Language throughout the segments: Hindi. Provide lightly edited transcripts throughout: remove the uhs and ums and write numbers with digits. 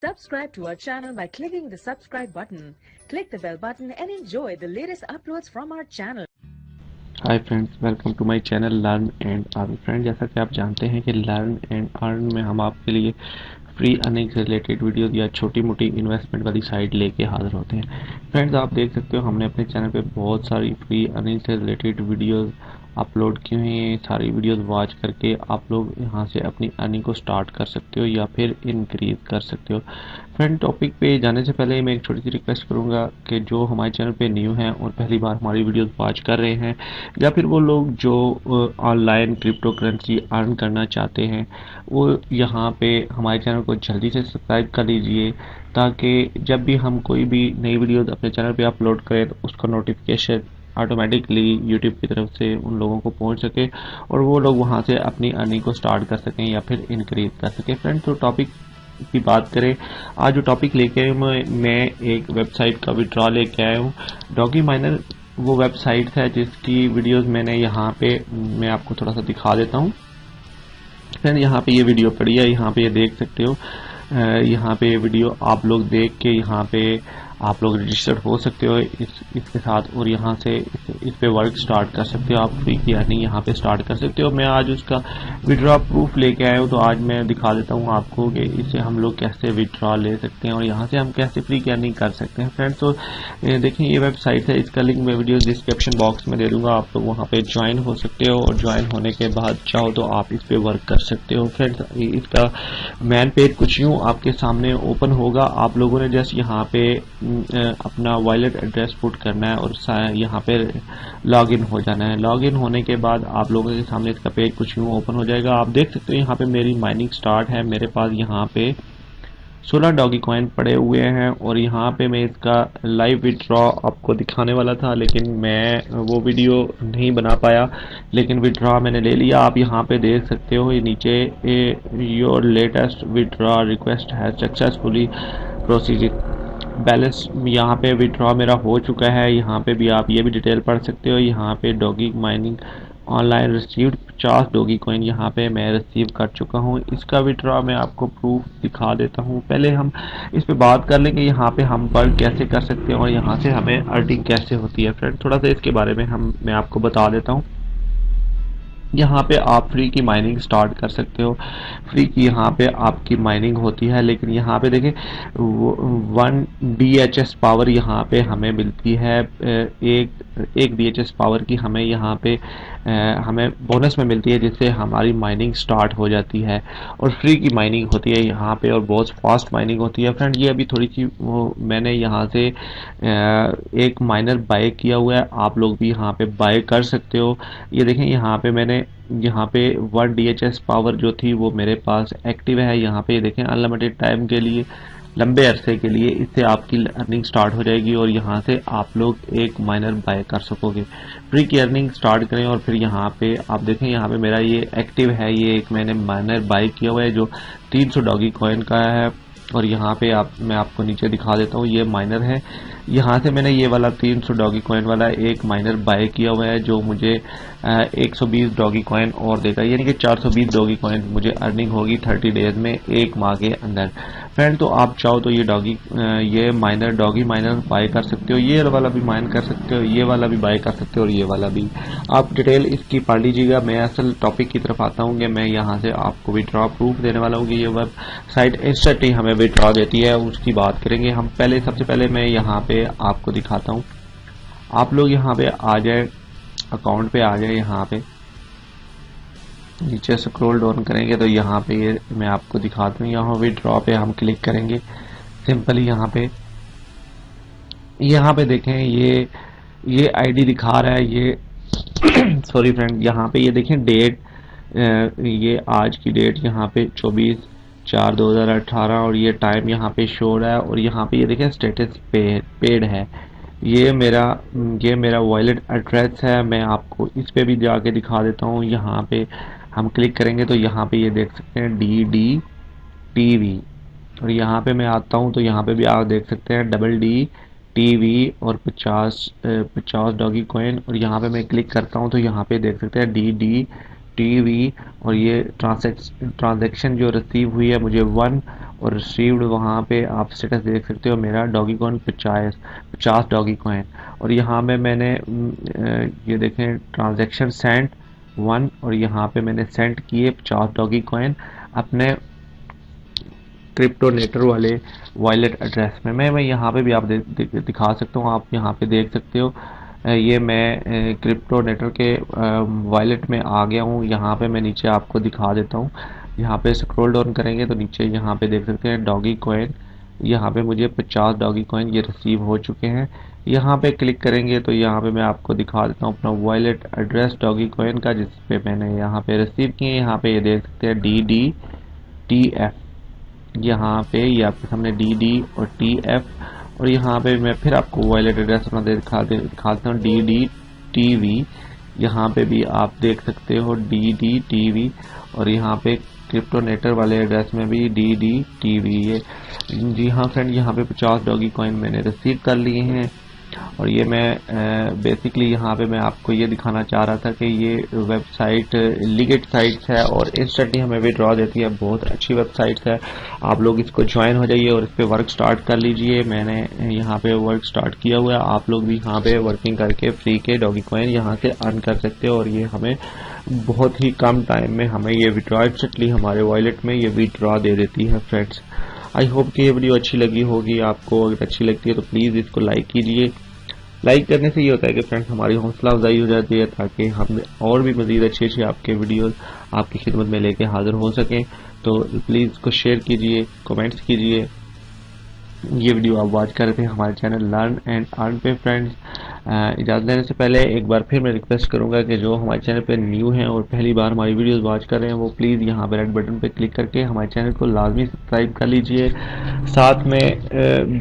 Subscribe to our channel by clicking the subscribe button. Click the bell button and enjoy the latest uploads from our channel. Hi friends, welcome to my channel learn and earn. Friend, जैसा कि आप जानते हैं कि लर्न एंड अर्न में हम आपके लिए फ्री अर्निंग से रिलेटेड वीडियोस या छोटी मोटी इन्वेस्टमेंट वाली साइट लेके हाजिर होते हैं। फ्रेंड्स, आप देख सकते हो हमने अपने चैनल पे बहुत सारी फ्री अर्निंग से रिलेटेड वीडियोस अपलोड की हुई हैं। सारी वीडियोस वॉच करके आप लोग यहाँ से अपनी अर्निंग को स्टार्ट कर सकते हो या फिर इंक्रीज कर सकते हो। फ्रेंड, टॉपिक पे जाने से पहले मैं एक छोटी सी रिक्वेस्ट करूँगा कि जो हमारे चैनल पे न्यू हैं और पहली बार हमारी वीडियोस वॉच कर रहे हैं या फिर वो लोग जो ऑनलाइन क्रिप्टो करेंसी अर्न करना चाहते हैं, वो यहाँ पे हमारे चैनल को जल्दी से सब्सक्राइब कर लीजिए, ताकि जब भी हम कोई भी नई वीडियोस अपने चैनल पे अपलोड करें तो उसका नोटिफिकेशन ऑटोमेटिकली यूट्यूब की तरफ से उन लोगों को पहुंच सके और वो लोग वहां से अपनी अर्निंग को स्टार्ट कर सकें या फिर इंक्रीज कर सकें। फ्रेंड, तो टॉपिक की बात करें, आज जो टॉपिक लेके आया हूँ मैं एक वेबसाइट का विड्रॉ लेके आया हूँ। डॉगी माइनर वो वेबसाइट है जिसकी वीडियोस मैंने यहाँ पे मैं आपको थोड़ा सा दिखा देता हूँ। फ्रेंड, यहाँ पे ये वीडियो पड़ी है, यहाँ पे ये देख सकते हो। यहाँ पे ये वीडियो आप लोग देख के यहाँ पे आप लोग रजिस्टर्ड हो सकते हो इसके साथ और यहाँ से इस पे वर्क स्टार्ट कर सकते हो। आप फ्री की अर्निंग यहाँ पे स्टार्ट कर सकते हो। मैं आज उसका विड्रॉ प्रूफ लेके आया हूँ, तो आज मैं दिखा देता हूँ आपको कि इससे हम लोग कैसे विड्रॉ ले सकते हैं और यहाँ से हम कैसे फ्री की अर्निंग कर सकते हैं। फ्रेंड्स, तो देखिए ये वेबसाइट है, इसका लिंक मैं वीडियो डिस्क्रिप्शन बॉक्स में दे दूंगा। आप लोग वहाँ पे ज्वाइन हो सकते हो और ज्वाइन होने के बाद चाहो तो आप इस पे वर्क कर सकते हो। फ्रेंड्स, इसका मैन पेज कुछ यूँ आपके सामने ओपन होगा। आप लोगों ने जस्ट यहाँ पे अपना वॉलेट एड्रेस पुट करना है और यहाँ पे लॉगिन हो जाना है। लॉगिन होने के बाद आप लोगों के सामने इसका पेज कुछ यूँ ओपन हो जाएगा। आप देख सकते हो यहाँ पे मेरी माइनिंग स्टार्ट है। मेरे पास यहाँ पे 16 डॉगी कॉइन पड़े हुए हैं और यहाँ पे मैं इसका लाइव विड्रॉ आपको दिखाने वाला था, लेकिन मैं वो वीडियो नहीं बना पाया, लेकिन विड्रॉ मैंने ले लिया। आप यहाँ पे देख सकते हो ये नीचे योर लेटेस्ट विड्रॉ रिक्वेस्ट है सक्सेसफुली प्रोसीड बैलेंस। यहाँ पे विड्रॉ मेरा हो चुका है। यहाँ पे भी आप ये भी डिटेल पढ़ सकते हो। यहाँ पे doggy mining online received 50 doggy coin यहाँ पे मैं रिसीव कर चुका हूँ। इसका विड्रॉ मैं आपको प्रूफ दिखा देता हूँ। पहले हम इस पे बात कर लेंगे यहाँ पे हम वर्क कैसे कर सकते हैं और यहाँ से हमें अर्निंग कैसे होती है। फ्रेंड, थोड़ा सा इसके बारे में मैं आपको बता देता हूँ। यहाँ पे आप फ्री की माइनिंग स्टार्ट कर सकते हो। फ्री की यहाँ पे आपकी माइनिंग होती है, लेकिन यहाँ पे देखें 1 DHS पावर यहाँ पे हमें मिलती है। एक DHS पावर की हमें यहाँ पे हमें बोनस में मिलती है, जिससे हमारी माइनिंग स्टार्ट हो जाती है और फ्री की माइनिंग होती है यहाँ पे और बहुत फास्ट माइनिंग होती है। फ्रेंड, ये अभी थोड़ी सी मैंने यहाँ से एक माइनर बाय किया हुआ है, आप लोग भी यहाँ पे बाय कर सकते हो। ये देखें यहाँ पे मैंने यहाँ पे 1 DHS पावर जो थी वो मेरे पास एक्टिव है। यहाँ पे देखें अनलिमिटेड टाइम के लिए, लंबे अरसे के लिए इससे आपकी अर्निंग स्टार्ट हो जाएगी और यहाँ से आप लोग एक माइनर बाय कर सकोगे। फ्री की अर्निंग स्टार्ट करें और फिर यहाँ पे आप देखें यहाँ पे मेरा ये एक्टिव है। ये एक मैंने माइनर बाय किया हुआ है जो 300 डॉगी कॉइन का है और यहाँ पे मैं आपको नीचे दिखा देता हूँ। ये माइनर है, यहाँ से मैंने ये वाला 300 डॉगी कॉइन वाला एक माइनर बाय किया हुआ है जो मुझे 120 डॉगी कॉइन और देगा, यानी कि 420 डॉगी कॉइन मुझे अर्निंग होगी 30 डेज में, एक माह के अंदर। फ्रेंड, तो आप चाहो तो ये माइनर डॉगी माइनर बाय कर सकते हो, ये वाला भी माइन कर सकते हो, ये वाला भी बाय कर सकते हो और ये वाला भी। आप डिटेल इसकी पढ़ लीजिएगा। मैं असल टॉपिक की तरफ आता हूँ कि मैं यहाँ से आपको विड्रॉ प्रूफ देने वाला हूँ कि ये वेबसाइट इंस्टेंट ही हमें विड्रॉ देती है, उसकी बात करेंगे हम। सबसे पहले मैं यहाँ पे आपको दिखाता हूँ। आप लोग यहाँ पे आ जाए, अकाउंट पे आ जाए, यहाँ पे नीचे स्क्रॉल डाउन करेंगे तो यहाँ पे ये मैं आपको दिखाता हूँ। यहाँ विड्रॉ पे हम क्लिक करेंगे सिंपली। यहाँ पे देखें ये आईडी दिखा रहा है ये सॉरी फ्रेंड, यहाँ पे ये देखें डेट, ये आज की डेट यहाँ पे 24/4/2018 और ये टाइम यहाँ पे शो रहा है और यहाँ पे ये देखें स्टेटस पेड है। ये मेरा वॉलेट एड्रेस है। मैं आपको इस पे भी जाके दिखा देता हूँ। यहाँ पे हम क्लिक करेंगे तो यहाँ पे ये देख सकते हैं DDTV और यहाँ पे मैं आता हूँ तो यहाँ पे भी आप देख सकते हैं DDTV और 50 डॉगी कॉइन और यहाँ पे मैं क्लिक करता हूँ तो यहाँ पे देख सकते हैं टीवी, और ये ट्रांजैक्शन जो रिसीव हुई है मुझे 1, और रिसीव्ड वहाँ पे आप स्टेटस देख सकते हो मेरा डॉगी कॉइन 50 डॉगी कॉइन। और यहाँ में मैंने ये देखें ट्रांजैक्शन सेंड 1, और यहाँ पे मैंने सेंड किए 50 डॉगी कॉइन अपने क्रिप्टोनेटर वाले वॉलेट एड्रेस में। मैं यहाँ पे भी आप दिखा सकता हूँ, आप यहाँ पे देख सकते हो। ये मैं क्रिप्टोनेटर के वॉलेट में आ गया हूँ। यहाँ पे मैं नीचे आपको दिखा देता हूँ। यहाँ पे स्क्रॉल डाउन करेंगे तो नीचे यहाँ पे देख सकते हैं डॉगी कॉइन। यहाँ पे मुझे 50 डॉगी कॉइन ये रिसीव हो चुके हैं। यहाँ पे क्लिक करेंगे तो यहाँ पे मैं आपको दिखा देता हूँ अपना वॉलेट एड्रेस डॉगी कॉइन का, जिसपे मैंने यहाँ पे रिसीव किए। यहाँ पे ये देख सकते हैं DDTF, यहाँ पे ये आपके सामने DD और TF। और यहाँ पे मैं फिर आपको वॉलेट एड्रेस अपना दिखाता हूँ DDTV। यहाँ पे भी आप देख सकते हो DDTV, और यहाँ पे क्रिप्टोनेटर वाले एड्रेस में भी DDTV। ये जी हाँ फ्रेंड, यहाँ पे 50 डॉगी कॉइन मैंने रिसीव कर लिए हैं। और ये मैं बेसिकली यहाँ पे मैं आपको ये दिखाना चाह रहा था कि ये वेबसाइट लिगेट साइट्स है और इंस्टेंटली हमें विड्रॉ देती है। बहुत अच्छी वेबसाइट है, आप लोग इसको ज्वाइन हो जाइए और इस पर वर्क स्टार्ट कर लीजिए। मैंने यहाँ पे वर्क स्टार्ट किया हुआ है, आप लोग भी यहाँ पे वर्किंग करके फ्री के डॉगी कॉइन यहाँ से अर्न कर सकते हो। और ये हमें बहुत ही कम टाइम में हमें ये विड्रॉ इंस्टेंटली हमारे वॉलेट में ये विड्रॉ दे देती है फ्रेंड्स। आई होप कि ये वीडियो अच्छी लगी होगी आपको। अगर अच्छी लगती है तो प्लीज़ इसको लाइक कीजिए। लाइक करने से ये होता है कि फ्रेंड्स हमारी हौसला अफजाई हो जाती है, ताकि हम और भी मज़ीद अच्छे आपके वीडियोस आपकी खिदमत में लेके हाजिर हो सकें। तो प्लीज़ इसको शेयर कीजिए, कमेंट्स कीजिए। ये वीडियो आप वॉच कर रहे थे हमारे चैनल लर्न एंड अर्न पे फ्रेंड्स। इजाज़त लेने से पहले एक बार फिर मैं रिक्वेस्ट करूंगा कि जो हमारे चैनल पे न्यू हैं और पहली बार हमारी वीडियोस वॉच कर रहे हैं वो प्लीज़ यहाँ पे रेड बटन पे क्लिक करके हमारे चैनल को लाजमी सब्सक्राइब कर लीजिए। साथ में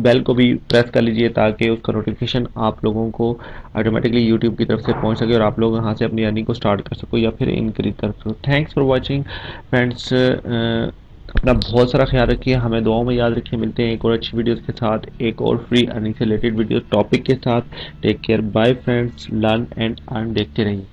बेल को भी प्रेस कर लीजिए ताकि उसका नोटिफिकेशन आप लोगों को ऑटोमेटिकली यूट्यूब की तरफ से पहुंच सके और आप लोग यहाँ से अपनी अर्निंग को स्टार्ट कर सको या फिर इंक्रीज कर सको। Thanks for watching friends. अपना बहुत सारा ख्याल रखिए, हमें दुआओं में याद रखिए। मिलते हैं एक और अच्छी वीडियोस के साथ, एक और फ्री अर्निंग से रिलेटेड वीडियो टॉपिक के साथ। Take care, bye friends. Learn and earn देखते रहिए।